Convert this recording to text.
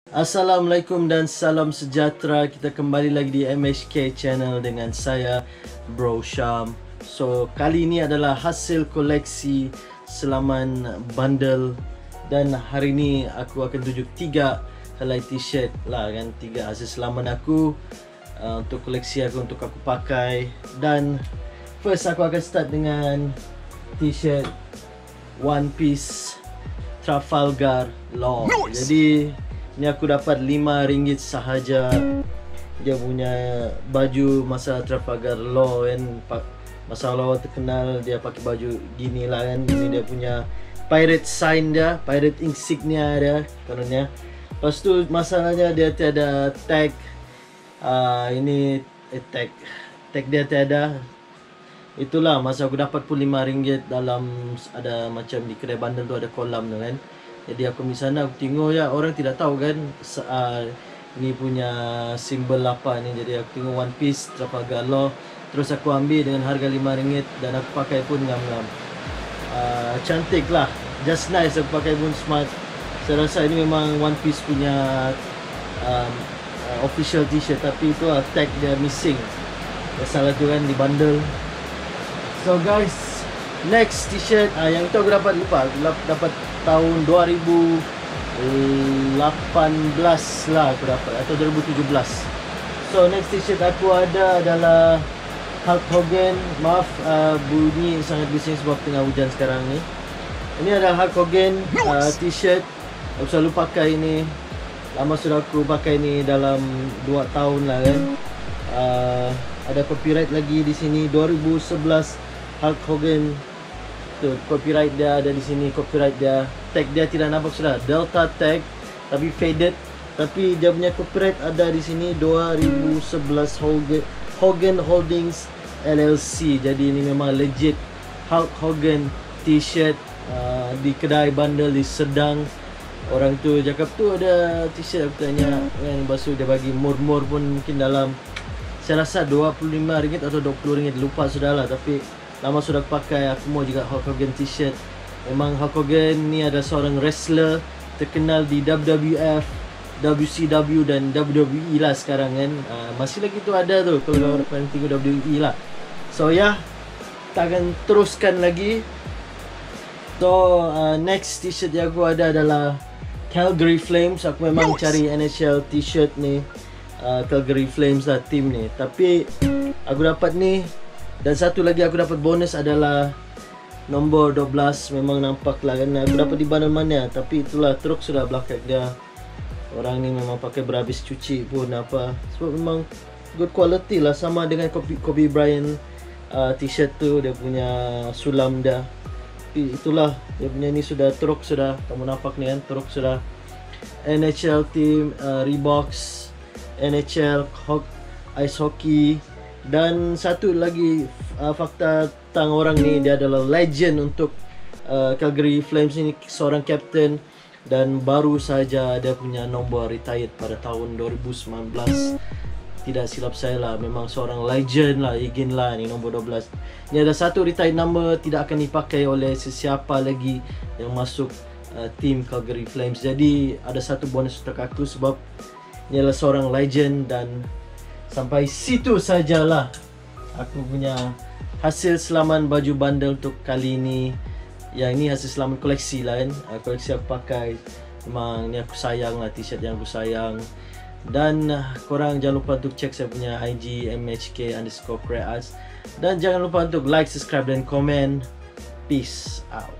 Assalamualaikum dan salam sejahtera. Kita kembali lagi di MHK Channel dengan saya Bro Syam. So kali ini adalah hasil koleksi selaman bundle, dan hari ini aku akan tunjuk 3 helai t-shirt lah kan, 3 hasil selaman aku untuk koleksi aku, untuk aku pakai. Dan first aku akan start dengan t-shirt One Piece Trafalgar Law. Jadi ni aku dapat RM5 sahaja. Dia punya baju masa Trafalgar Law kan, masa lawan terkenal dia pakai baju gini lah kan. Ini dia punya pirate sign dia, pirate insignia dia kononnya. Lepas tu masalahnya dia tiada tag. Ini tag dia tiada. Itulah masa aku dapat pun RM5 dalam, ada macam di kedai bundle tu ada kolam tu kan. Jadi aku di sana, aku tengok ya, orang tidak tahu kan ini punya simbol apa ni. Jadi aku tengok One Piece Trafalgar Law, terus aku ambil dengan harga RM5 dan aku pakai pun ngam-ngam. Cantik lah, just nice. Aku pakai pun smart. Saya rasa ini memang One Piece punya official t-shirt, tapi itu tag dia missing. Salah tu kan di bundle. So guys, next t-shirt yang itu aku dapat, lupa, dapat tahun 2018 lah aku dapat, atau 2017. So next t-shirt aku ada adalah Hulk Hogan. Maaf bunyi sangat bising sebab tengah hujan sekarang ni. Ini adalah Hulk Hogan t-shirt. Aku selalu pakai ini, lama sudah aku pakai ini, dalam 2 tahun lah kan. Ada copyright lagi di sini, 2011 Hulk Hogan. Tu copyright dia ada di sini, copyright dia. Tag dia tidak nampak sudah, Delta tag tapi faded, tapi dia punya copyright ada di sini, 2011 Hogan Holdings LLC. Jadi ini memang legit Hulk Hogan t-shirt di kedai bundle di Sedang. Orang tu cakap tu ada t-shirt, aku tanya kan, lepas tu dia bagi mur-mur pun mungkin dalam, saya rasa RM25 atau RM20, lupa sudah lah. Tapi lama sudah pakai, aku mau juga Hulk Hogan t-shirt. Memang Hulk Hogan ni ada seorang wrestler terkenal di WWF, WCW dan WWE lah sekarang kan. Masih lagi tu ada tu kalau orang tengok WWE lah. So ya, kita akan teruskan lagi. So next t-shirt yang aku ada adalah Calgary Flames. Aku memang cari NHL t-shirt ni, Calgary Flames lah team ni, tapi aku dapat ni. Dan satu lagi aku dapat bonus adalah nombor 12. Memang nampak lah kan, aku dapat di mana-mana. Tapi itulah, truk sudah belakang dia. Orang ni memang pakai berhabis cuci pun apa, sebab memang good quality lah. Sama dengan Kobe Bryant t-shirt tu, dia punya sulam dia. Tapi itulah, dia punya ni sudah truk sudah, kamu nampak ni kan, truk sudah. NHL team, Reeboks, NHL Ice Hockey. Dan satu lagi fakta tentang orang ni, dia adalah legend untuk Calgary Flames ini, seorang captain. Dan baru saja dia punya nombor retired pada tahun 2019, tidak silap saya lah. Memang seorang legend lah, Egan lah ni, nombor 12. Ni ada satu retired number, tidak akan dipakai oleh sesiapa lagi yang masuk team Calgary Flames. Jadi ada satu bonus untuk aku sebab ni adalah seorang legend. Dan sampai situ sajalah aku punya hasil selaman baju bundle untuk kali ini. Yang ini hasil selaman koleksi lah kan, koleksi aku pakai. Memang ni aku sayang lah, t-shirt yang aku sayang. Dan korang jangan lupa untuk cek saya punya IG MHK_creates. Dan jangan lupa untuk like, subscribe dan komen. Peace out.